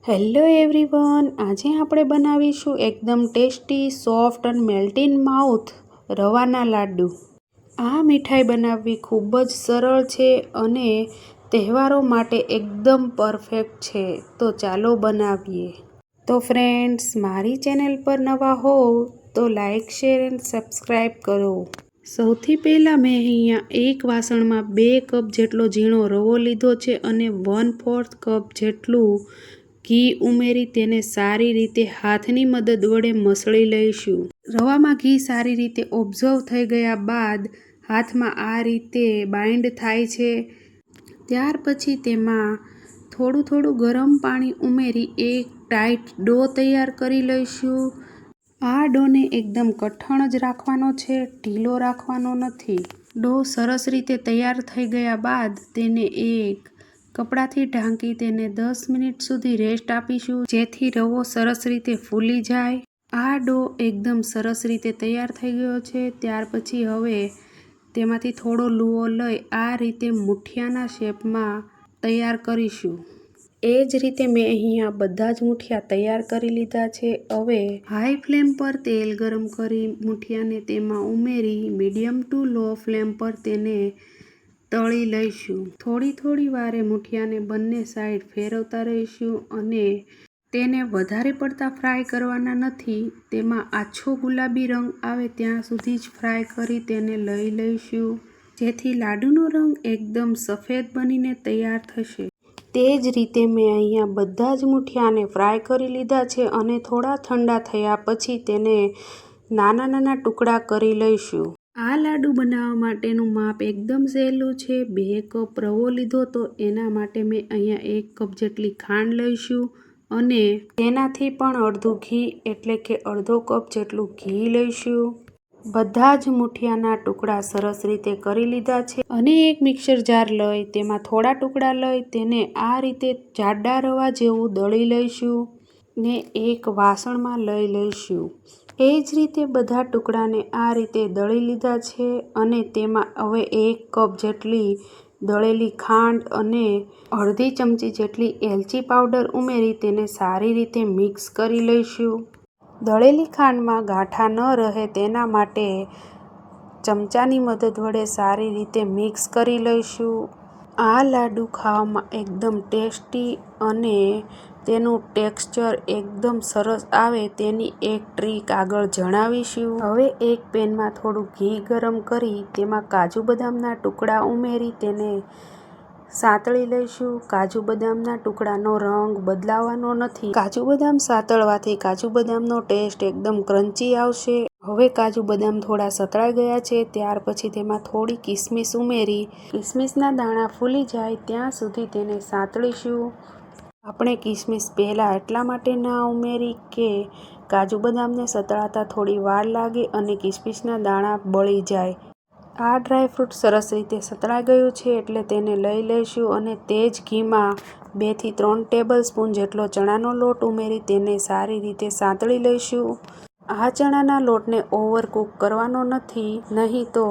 Hello everyone, આજે આપણે બનાવીશું એકદમ ટેસ્ટી, સોફ્ટ અને મેલ્ટ ઇન માઉથ રવાના લાડુ। આ મીઠાઈ બનાવવી ખૂબ જ સરળ છે અને તહેવારો માટે એકદમ પરફેક્ટ છે। તો ચાલો બનાવીએ। તો ફ્રેન્ડ્સ, મારી ચેનલ પર નવા હોવ તો લાઈક, શેર અને સબસ્ક્રાઈબ કરો। સૌથી પહેલાં મેં અહીંયા એક વાસણમાં 2 કપ જેટલો ઝીણો રવો લીધો છે અને 1/4 કપ જેટલું ઘી ઉમેરી તેને સારી રીતે હાથની મદદ વડે મસળી લઈશું। રવામાં ઘી સારી રીતે ઓબ્ઝર્વ થઈ ગયા બાદ હાથમાં આ રીતે બાઇન્ડ થાય છે। ત્યાર પછી તેમાં થોડું ગરમ પાણી ઉમેરી એક ટાઈટ ડો તૈયાર કરી લઈશું। આ ડોને એકદમ કઠણ જ રાખવાનો છે, ઢીલો રાખવાનો નથી। ડો સરસ રીતે તૈયાર થઈ ગયા બાદ તેને એક કપડાથી ઢાંકી તેને 10 મિનિટ સુધી રેસ્ટ આપીશું, જેથી રવો સરસ રીતે ફૂલી જાય। આ ડો એકદમ સરસ રીતે તૈયાર થઈ ગયો છે। ત્યાર પછી હવે તેમાંથી થોડો લુઓ લઈ આ રીતે મુઠિયાના શેપમાં તૈયાર કરીશું। એ જ રીતે મેં અહીંયા બધા જ મુઠિયા તૈયાર કરી લીધા છે। હવે હાઈ ફ્લેમ પર તેલ ગરમ કરી મુઠિયાને તેમાં ઉમેરી મીડિયમ ટુ લો ફ્લેમ પર તેને તળી લઈશું। થોડી વારે મુઠિયાને બંને સાઈડ ફેરવતા રહીશું અને તેને વધારે પડતા ફ્રાય કરવાના નથી, તેમાં આછો ગુલાબી રંગ આવે ત્યાં સુધી જ ફ્રાય કરી તેને લઈ લઈશું, જેથી લાડુનો રંગ એકદમ સફેદ બનીને તૈયાર થશે। તે જ રીતે મેં અહીંયા બધા જ મુઠિયાને ફ્રાય કરી લીધા છે અને થોડા ઠંડા થયા પછી તેને નાના ટુકડા કરી લઈશું। આ લાડુ બનાવવા માટેનું માપ એકદમ સહેલું છે। 2 કપ રવો લીધો તો એના માટે મેં અહીંયા 1 કપ જેટલી ખાંડ લઈશું અને તેનાથી પણ અડધું ઘી એટલે કે અડધો કપ જેટલું ઘી લઈશું। બધા જ મુઠિયાના ટુકડા સરસ રીતે કરી લીધા છે અને એક મિક્સર જાર લઈ તેમાં થોડા ટુકડા લઈ તેને આ રીતે જાડા રવા જેવું દળી લઈશું ને એક વાસણમાં લઈ લઈશું। એ જ રીતે બધા ટુકડાને આ રીતે દળી લીધા છે અને તેમાં હવે 1 કપ જેટલી દળેલી ખાંડ અને અડધી ચમચી જેટલી એલચી પાવડર ઉમેરી તેને સારી રીતે મિક્સ કરી લઈશું। દળેલી ખાંડમાં ગાંઠા ન રહે તેના માટે ચમચાની મદદ વડે સારી રીતે મિક્સ કરી લઈશું। આ લાડુ ખાવામાં એકદમ ટેસ્ટી અને તેનું ટેક્સચર એકદમ સરસ આવે તેની એક ટ્રીક આગળ જણાવીશું। હવે એક પેનમાં થોડું ઘી ગરમ કરી તેમાં કાજુ બદામના ટુકડા ઉમેરી તેને સાંતળી લઈશું। કાજુ બદામના ટુકડાનો રંગ બદલાવાનો નથી, કાજુ બદામ સાંતળવાથી કાજુ બદામનો ટેસ્ટ એકદમ ક્રન્ચી આવશે। હવે કાજુ બદામ થોડા સતળાઈ ગયા છે ત્યાર પછી તેમાં થોડી કિસમિસ ઉમેરી કિસમિસના દાણા ફૂલી જાય ત્યાં સુધી તેને સાંતળીશું। આપણે કિસમિસ પહેલાં એટલા માટે ના ઉમેરી કે કાજુ બદામને સતળાતા થોડી વાર લાગે અને કિસમિસના દાણા બળી જાય। આ ડ્રાયફ્રૂટ સરસ રીતે સતળાઈ ગયું છે એટલે તેને લઈ લઈશું અને તે જ ઘીમાં 2 થી 3 ટેબલ સ્પૂન જેટલો ચણાનો લોટ ઉમેરી તેને સારી રીતે સાંતળી લઈશું। આ ચણાના લોટને ઓવરકુક કરવાનો નથી, નહીં તો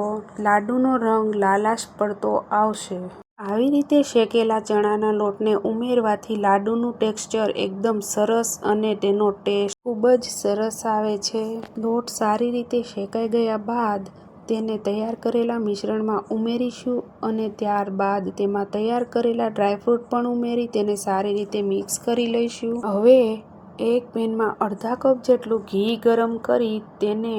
લાડુનો રંગ લાલાશ પડતો આવશે। આવી રીતે શેકેલા ચણાના લોટને ઉમેરવાથી લાડુનું ટેક્સચર એકદમ સરસ અને તેનો ટેસ્ટ ખૂબ જ સરસ આવે છે। લોટ સારી રીતે શેકાઈ ગયા બાદ તેને તૈયાર કરેલા મિશ્રણમાં ઉમેરીશું અને ત્યારબાદ તેમાં તૈયાર કરેલા ડ્રાયફ્રૂટ પણ ઉમેરી તેને સારી રીતે મિક્સ કરી લઈશું। હવે એક પેનમાં અડધા કપ જેટલું ઘી ગરમ કરી તેને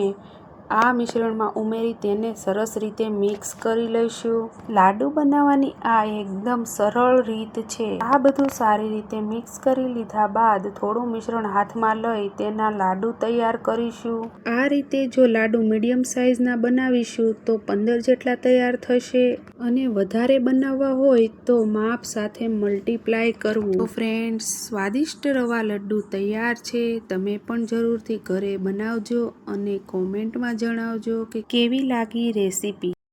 આ મિશ્રણમાં ઉમેરી તેને સરસ રીતે મિક્સ કરી લઈશું। લાડુ બનાવવાની આ એકદમ સરળ રીત છે। આ બધું સારી રીતે મિક્સ કરી લીધા બાદ થોડું મિશ્રણ હાથમાં લઈ તેના લાડુ તૈયાર કરીશું। આ રીતે જો લાડુ મીડિયમ સાઇઝના બનાવીશું તો 15 જેટલા તૈયાર થશે અને વધારે બનાવવા હોય તો માપ સાથે મલ્ટીપ્લાય કરવું। તો ફ્રેન્ડ્સ, સ્વાદિષ્ટ રવા લડ્ડુ તૈયાર છે। તમે પણ જરૂરથી ઘરે બનાવજો અને કોમેન્ટમાં જણાવજો કે કેવી લાગી રેસીપી।